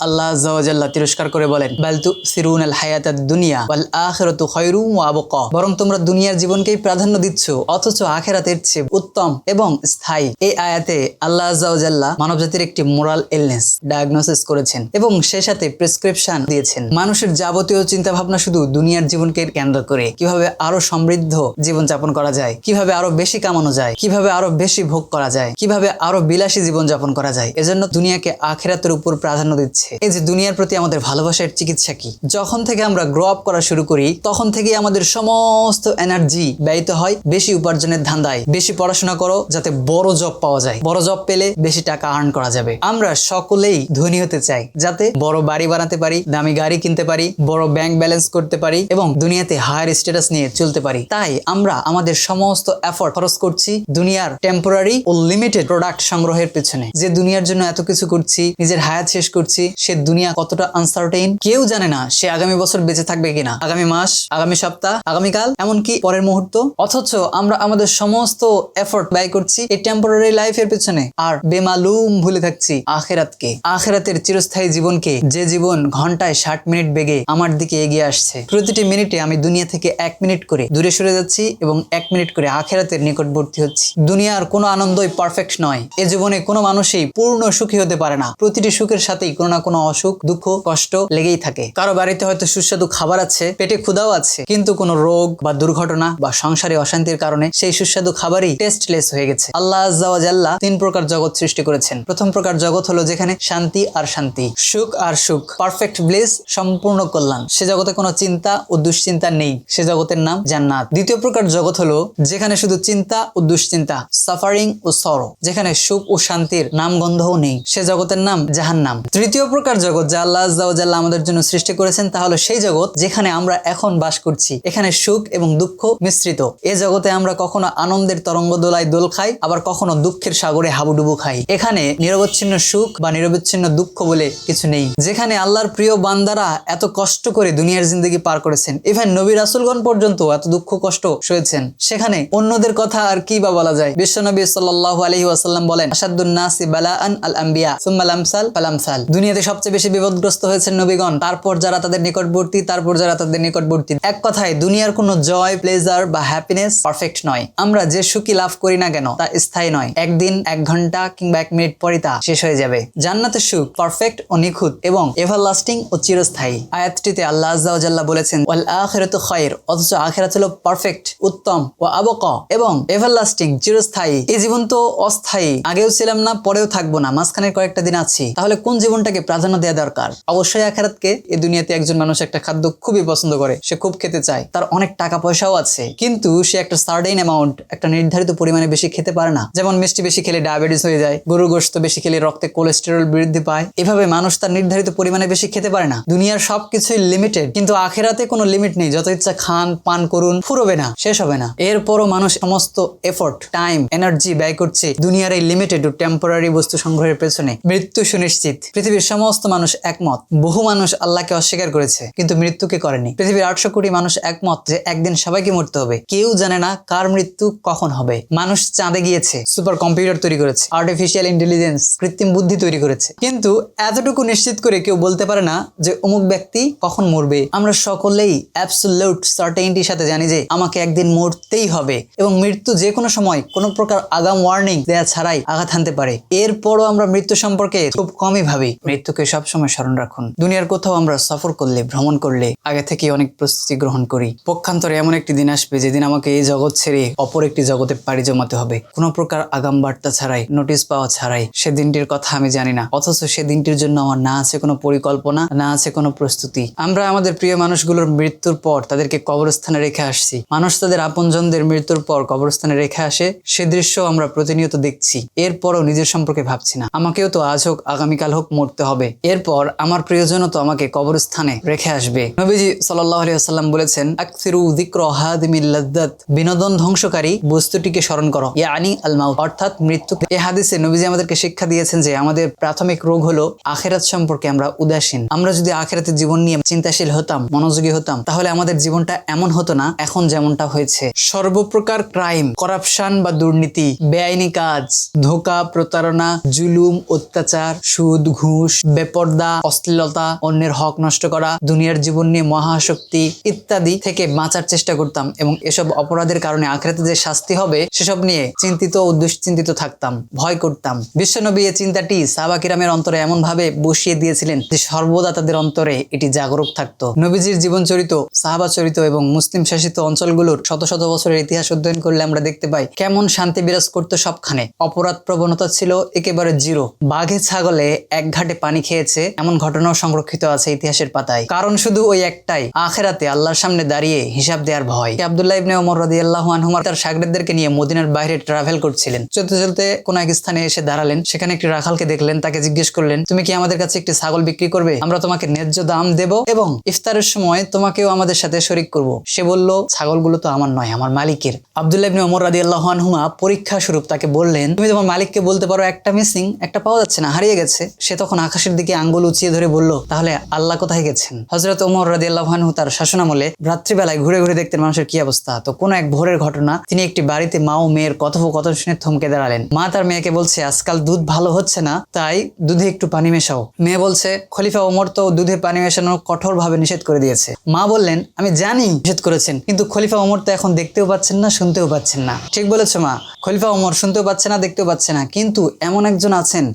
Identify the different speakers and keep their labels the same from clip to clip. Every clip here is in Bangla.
Speaker 1: আল্লাহ আযজা ওয়া জাল্লা তিরস্কার করে বলেন, বাল তুসিরুনাল হায়াতাদ দুনিয়া ওয়াল আখিরাতু খায়রুম ওয়া আবকা। বরং তোমরা দুনিয়ার জীবনকেই প্রাধান্য দিচ্ছ, অথচ আখিরাতের চেয়ে উত্তম এবং স্থায়ী। এই আয়াতে আল্লাহ আযজা ওয়া জাল্লা মানবজাতির একটি মোরাল ইলনেস ডায়াগনোসিস করেছেন এবং সেই সাথে প্রেসক্রিপশন দিয়েছেন। মানুষের যাবতীয় চিন্তা ভাবনা শুধু দুনিয়ার জীবনকে কেন্দ্র করে, কিভাবে আরো সমৃদ্ধ জীবন যাপন করা যায়, কিভাবে আরো বেশি কামানো যায়, কিভাবে আরো বেশি ভোগ করা যায়, কিভাবে আরো বিলাসী জীবন যাপন করা যায়। এজন্য দুনিয়াকে আখিরাতের উপর প্রাধান্য দিচ্ছে। এই যে দুনিয়ার প্রতি আমাদের ভালোবাসার চিকিৎসা কি? যখন থেকে আমরা গ্রো আপ করা শুরু করি তখন থেকেই আমাদের সমস্ত এনার্জি ব্যয়িত হয় বেশি উপার্জনের ধান্দায়। বেশি পড়াশোনা করো যাতে বড় জব পাওয়া যায়, বড় জব পেলে বেশি টাকা আর্ন করা যাবে। আমরা সকলেই ধনী হতে চাই যাতে বড় বাড়ি বানাতে পারি, দামি গাড়ি কিনতে পারি, বড় ব্যাংক ব্যালেন্স করতে পারি এবং দুনিয়াতে হায়ার স্ট্যাটাস নিয়ে চলতে পারি। তাই আমরা আমাদের সমস্ত এফর্ট খরচ করছি দুনিয়ার টেম্পোরারি ও লিমিটেড প্রোডাক্ট সংগ্রহের পেছনে। যে দুনিয়ার জন্য এত কিছু করছি, নিজের হায়াত শেষ করছি, সে দুনিয়া কতটা আনসার্টেইন কেউ জানে না। সে আগামী বছর বেঁচে থাকবে কিনা, আগামী মাস, আগামী সপ্তাহ, আগামীকাল, এমনকি পরের মুহূর্ত। অথচ আমরা আমাদের সমস্ত এফর্ট ব্যয় করছি এই টেম্পোরারি লাইফের পেছনে আর বেমালুম ভুলে থাকছি আখিরাতকে, আখিরাতের চিরস্থায়ী জীবনকে। যে জীবন ঘন্টায় 60 মিনিট বেগে আমার দিকে এগিয়ে আসছে। প্রতিটি মিনিটে আমি দুনিয়া থেকে 1 মিনিট করে দূরে সরে যাচ্ছি এবং 1 মিনিট করে আখিরাতের নিকটবর্তী হচ্ছি। দুনিয়ার কোনো আনন্দই পারফেক্ট নয়। এ জীবনে কোনো মানুষই পূর্ণ সুখী হতে পারে না। প্রতিটি সুখের সাথেই কোনো না কোনো অসুখ, দুঃখ, কষ্ট লেগেই থাকে। কারো বাড়িতে হয়তো সুস্বাদু খাবার আছে, পেটে ক্ষুধাও আছে, কিন্তু কোনো রোগ বা দুর্ঘটনা বা সংসারে অশান্তির কারণে সেই সুস্বাদু খাবারই টেস্টলেস হয়ে গেছে। আল্লাহ আযজা ওয়া জাল্লা 3 প্রকার জগৎ সৃষ্টি করেছেন। প্রথম প্রকার জগৎ হলো যেখানে শান্তি আর শান্তি, সুখ আর সুখ, পারফেক্ট ব্লিস, সম্পূর্ণ কল্যাণ। সে জগতে কোনো চিন্তা ও দুশ্চিন্তা নেই, সে জগতের নাম জান্নাত। দ্বিতীয় প্রকার জগৎ হলো যেখানে শুধু চিন্তা ও দুশ্চিন্তা, সাফারিং ও সরো, যেখানে সুখ ও শান্তির নাম গন্ধও নেই, সে জগতের নাম জাহান্নাম। তৃতীয় প্রকার জগৎ যা আল্লাহ আযজা ওয়া জাল্লা আমাদের জন্য সৃষ্টি করেছেন তা হলো সেই জগৎ যেখানে আমরা এখন বাস করছি। এখানে সুখ এবং দুঃখ মিশ্রিত। এ জগতে আমরা কখনো আনন্দের তরঙ্গ দোলায় দোল খাই, আবার কখনো দুঃখের সাগরে হাবুডুবু খাই। এখানে নিরবচ্ছিন্ন সুখ বা নিরবচ্ছিন্ন দুঃখ বলে কিছু নেই। যেখানে আল্লাহর প্রিয় বান্দারা এত কষ্ট করে দুনিয়ার জিন্দগি পার করেছেন, ইভেন নবী রাসূলগণ পর্যন্ত এত দুঃখ কষ্ট সয়েছেন, সেখানে অন্যদের কথা আর কি বা বলা যায়। বিশ্বনবী সাল্লাল্লাহু আলাইহি ওয়াসাল্লাম বলেন, আশাদ্দুন নাসি বালাআন আল আম্বিয়া সুম্মাল আমসাল ফালামসাল। দুনিয়াতে সবচেয়ে বেশি বিপদগ্রস্ত হয়েছেন নবীগণ, তারপর যারা তাদের নিকটবর্তী, তারপর যারা তাদের নিকটবর্তী। এক কথায় দুনিয়ার কোনো জয়, প্লেজার বা হ্যাপিনেস পারফেক্ট নয়। আমরা যে সুখী লাভ করি না কেন তা স্থায়ী নয়। একদিন, 1 ঘন্টা কিংবা 1 মিনিট পরই তা শেষ হয়ে যাবে। জান্নাতের সুখ পারফেক্ট ও নিখুঁত এবং এভারলাস্টিং ও চিরস্থায়ী। আয়াতটিতে আল্লাহ আযজা ওয়া জাল্লা বলেছেন, ওয়াল আখিরাতু খায়র, অথচ আখিরাত হলো পারফেক্ট, উত্তম, ও আবকা এবং এভারলাস্টিং, চিরস্থায়ী। এই জীবন তো অস্থায়ী, আগেও ছিলাম না, পরেও থাকবো না, মাঝখানে কয়েকটা দিন আছি। তাহলে কোন জীবনটাকে প্রাধান্য দেওয়া দরকার? অবশ্যই আখিরাতকে। এই দুনিয়াতে একজন মানুষ একটা খাদ্য খুবই পছন্দ করে, সে খুব খেতে চায়, তার অনেক টাকা পয়সাও আছে, কিন্তু সে একটা সার্টেন অ্যামাউন্ট, একটা নির্ধারিত পরিমাণে বেশি খেতে পারে না। যেমন মিষ্টি বেশি খেলে ডায়াবেটিস হয়ে যায়, গরুর গোশত বেশি খেলে রক্তে কোলেস্টেরল বৃদ্ধি পায়। এভাবে মানুষ তার নির্ধারিত পরিমাণে বেশি খেতে পারে না। দুনিয়ার সবকিছুই লিমিটেড, কিন্তু আখিরাতে কোনো লিমিট নেই। যত ইচ্ছা খান, পান করুন, ফুরোবে না, শেষ হবে না। এরপরও মানুষ সমস্ত এফোর্ট, টাইম, এনার্জি ব্যয় করছে দুনিয়ার এই লিমিটেড ও টেম্পোরারি বস্তু সংগ্রহের পেছনে। মৃত্যু সুনিশ্চিত, পৃথিবীর সমস্ত মানুষ একমত। বহু মানুষ আল্লাহকে অস্বীকার করেছে কিন্তু মৃত্যুকে করেনি। পৃথিবীর 800 কোটি মানুষ একমত যে একদিন সবাইকে মরতে হবে। কেউ জানে না কার মৃত্যু কখন হবে। মানুষ চাঁদে গিয়েছে, সুপার কম্পিউটার তৈরি করেছে, আর্টিফিশিয়াল ইন্টেলিজেন্স, কৃত্রিম বুদ্ধি তৈরি করেছে, কিন্তু এতটুকু নিশ্চিত করে কেউ বলতে পারে না যে অমুক ব্যক্তি কখন মরবে। আমরা সকলেই অ্যাবসোলিউট সার্টেইনটির সাথে জানি যে আমাকে একদিন মরতেই হবে এবং মৃত্যু যে কোনো সময় কোনো প্রকার আগাম ওয়ার্নিং দেয়া ছাড়াই আঘাত হানতে পারে। এরপরও আমরা মৃত্যু সম্পর্কে খুব কমই ভাবি। মৃত্যুকে সবসময় স্মরণ রাখুন। দুনিয়ার কোথাও আমরা সফর করলে, ভ্রমণ করলে আগে থেকে অনেক প্রস্তুতি গ্রহণ করি। পক্ষান্তরে এমন একটি দিন আসবে যেদিন আমাকে এই জগৎ ছেড়ে অপর একটি জগতে পাড়ি জমাতে হবে, কোনো প্রকার আগাম বার্তা ছাড়াই, নোটিশ পাওয়া ছাড়াই। সে দিনটির কথা আমি জানি না, অথচ সে দিনটির জন্য আমার না আছে কোনো পরিকল্পনা, না আছে কোনো প্রস্তুতি। আমরা আমাদের প্রিয় মানুষগুলোর মৃত্যুর পর তাদেরকে কবরস্থানে রেখে আসছি। মানুষ তাদের আপনজনদের মৃত্যুর পর কবরস্থানে রেখে আসে, সে দৃশ্য আমরা প্রতিনিয়ত দেখছি। এরপরও নিজের সম্পর্কে ভাবছি না, আমাকেও তো আজ হোক আগামীকাল হোক মরতে হবে। এরপর আমার প্রিয়জনও তো আমাকে কবরস্থানে রেখে আসবে। নবীজি সাল্লাল্লাহু আলাইহি ওয়াসাল্লাম বলেছেন, আকসিরু যিকরা হাদিমিল লাযযাত, বিনোদন ধ্বংসকারী বস্তুটিকে স্মরণ করো, ইয়ানি আল মাউত, অর্থাৎ মৃত্যু। এই হাদিসে নবীজি আমাদেরকে শিক্ষা দিয়েছেন যে আমাদের প্রাথমিক রোগ হলো আখিরাত সম্পর্কে আমরা উদাসীন। আমরা যদি আখিরাতের জীবন নিয়ে চিন্তাশীল হতাম, মনোযোগী হতাম, তাহলে আমাদের জীবনটা এমন হতো না এখন যেমনটা হয়েছে। সর্বপ্রকার ক্রাইম, করাপশন বা দুর্নীতি, বেআইনি কাজ, ধোঁকা, প্রতারণা, জুলুম, অত্যাচার, সুদ, ঘুষ, বেপর্দা, অশ্লীলতা, অন্যের হক নষ্ট করা, দুনিয়ার জীবন নিয়ে মহাশক্তি ইত্যাদি থেকে বাঁচার চেষ্টা করতাম এবং এসব অপরাধের কারণে আখিরাতে যে শাস্তি হবে সেসব নিয়ে চিন্তিত ও দুশ্চিন্তিত থাকতাম, ভয় করতাম। বিশ্বনবী এই চিন্তাটি সাহাবা কিরামের অন্তরে এমন ভাবে বসিয়ে দিয়েছিলেন যে সর্বদা তাদের অন্তরে এটি জাগরুক থাকতো। নবীজির জীবন চরিত, সাহাবা চরিত এবং মুসলিম শাসিত অঞ্চলগুলোর শত শত বছরের ইতিহাস অধ্যয়ন করলে আমরা দেখতে পাই কেমন শান্তি বিরাজ করতো সবখানে। অপরাধ প্রবণতা ছিল একেবারে জিরো। বাঘে ছাগলে এক ঘাটে পানি খেয়েছে এমন ঘটনাও সংরক্ষিত আছে ইতিহাসের পাতায়। কারণ শুধু ওই একটাই, আখিরাতে আল্লাহর সামনে দাঁড়িয়ে হিসাব দেওয়ার ভয়। আব্দুল্লাহ ইবনে ওমর রাদিয়াল্লাহু আনহুমা তার শাগিরদেরকে নিয়ে মদিনার বাইরে ট্রাভেল করছিলেন। চলতে চলতে কোন এক স্থানে এসে দাঁড়ালেন। সেখানে একটি রাখালকে দেখলেন। তাকে জিজ্ঞেস করলেন, তুমি কি আমাদের কাছে একটি ছাগল বিক্রি করবে? আমরা তোমাকে ন্যায্য দাম দেব এবং ইফতারের সময় তোমাকেও আমাদের সাথে শরীক করব। সে বলল, ছাগলগুলো তো আমার নয়, আমার মালিকের। আব্দুল্লাহ ইবনে ওমর রাদিয়াল্লাহু আনহুমা পরীক্ষা স্বরূপ তাকে বললেন, তুমি তোমার মালিককে বলতে পারো একটা মিসিং, একটা পাওয়া যাচ্ছে না, হারিয়ে গেছে। সে তখন আকাশের দিকে আঙ্গুল উঁচিয়ে ধরে বলল, তাহলে আল্লাহ কোথায় গেছেন? হযরত ওমর রাদিয়াল্লাহু আনহু তার শাসনামলে রাত্রিবেলায় ঘুরে ঘুরে দেখতেন মানুষের কি অবস্থা। তো কোন এক ভোরের ঘটনা, তিনি একটি বাড়িতে মা ও মেয়ের কথোপকথন শুনে থমকে দাঁড়ালেন। মা তার মেয়েকে বলছে, আজকাল দুধ ভালো হচ্ছে না, তাই দুধে একটু পানি মেশাও। মেয়ে বলছে, খলিফা ওমর তো দুধে পানি মেশানো কঠোরভাবে নিষেধ করে দিয়েছে। মা বললেন, আমি জানি নিষেধ করেছেন, কিন্তু খলিফা ওমর তো এখন দেখতেও পাচ্ছেন না, শুনতেও পাচ্ছেন না। ঠিক বলেছো মা, খলিফা ওমর শুনতেও পাচ্ছে না, দেখতেও পাচ্ছে না, কিন্তু এমন একজন আছেন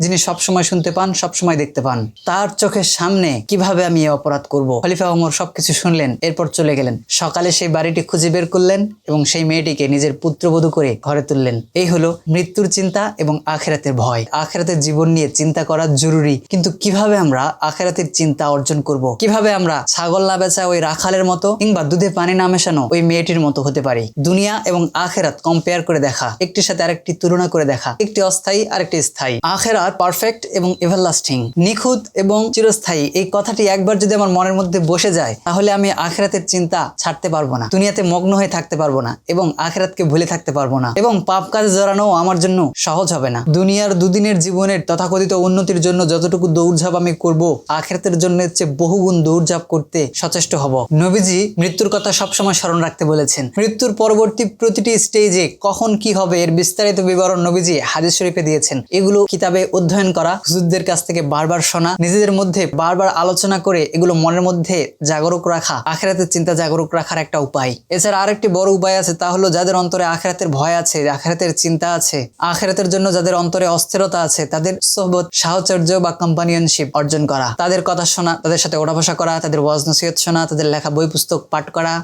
Speaker 1: যিনি সবসময় শুনতে পান, সবসময় দেখতে পান। তার চোখের সামনে কিভাবে আমি এই অপরাধ করব? খলিফা ওমর সবকিছু শুনলেন, এরপর চলে গেলেন। সকালে সেই বাড়িটি খুঁজে বের করলেন এবং সেই মেয়েটিকে নিজের পুত্রবধূ করে ঘরে তুললেন। এই হলো মৃত্যুর চিন্তা এবং আখিরাতের ভয়। আখিরাতের জীবন নিয়ে চিন্তা করা জরুরি, কিন্তু কিভাবে আমরা আখিরাতের চিন্তা অর্জন করব? কিভাবে আমরা ছাগল না বেচা ওই রাখালের মতো কিংবা দুধে পানি না মেশানো ওই মেয়েটির মতো হতে পারি? দুনিয়া এবং আখিরাত কম্পেয়ার করে দেখা, একটির সাথে আরেকটি তুলনা করে দেখা, একটি অস্থায়ী আরেকটি স্থায়ী। আখিরাত পারফেক্ট এবং এভারলাস্টিং, নিখুঁত এবং চিরস্থায়ী। এই কথাটি একবার যদি আমার মনের মধ্যে বসে যায়, তাহলে আমি আখিরাতের চিন্তা ছাড়তে পারবো না, দুনিয়াতে মগ্ন হয়ে থাকতে পারবো না এবং আখিরাতকে ভুলে থাকতে পারবো না, এবং পাপ কাজে জড়ানো আমার জন্য সহজ হবে না। দুনিয়ার দুদিনের জীবনের তথাকথিত উন্নতির জন্য যতটুকু দৌড়ঝাঁপ আমি করব, আখিরাতের জন্য চেয়ে বহুগুণ দৌড়ঝাঁপ করতে সচেষ্ট হব। নবীজি মৃত্যুর কথা সবসময় স্মরণ রাখতে বলেছেন। মৃত্যুর পরবর্তী প্রতিটি স্টেজে কখন কি হবে এর বিস্তারিত বিবরণ নবীজি হাদিস শরীফে দিয়েছেন। এগুলো কিতাবে অধ্যয়ন করা, হুজুরদের কাছ থেকে বারবার শোনা, নিজেদের মধ্যে বারবার আলোচনা করে এগুলো মনের মধ্যে জাগরুক রাখা আখিরাতের চিন্তা জাগরুক রাখার একটা উপায়। এছাড়া আরেকটি বড় উপায় আছে, তা হলো যাদের অন্তরে আখিরাতের ভয় আছে, আখিরাতের চিন্তা আছে, আখিরাতের জন্য যাদের অন্তরে অস্থিরতা আছে, তাদের সোহবত, সাহচর্য বা কম্পানিয়নশিপ অর্জন করা, তাদের কথা শোনা, তাদের সাথে ওঠা বসা করা, তাদের ওয়াজ নসিহত শোনা, তাদের লেখা বই পুস্তক পাঠ করা,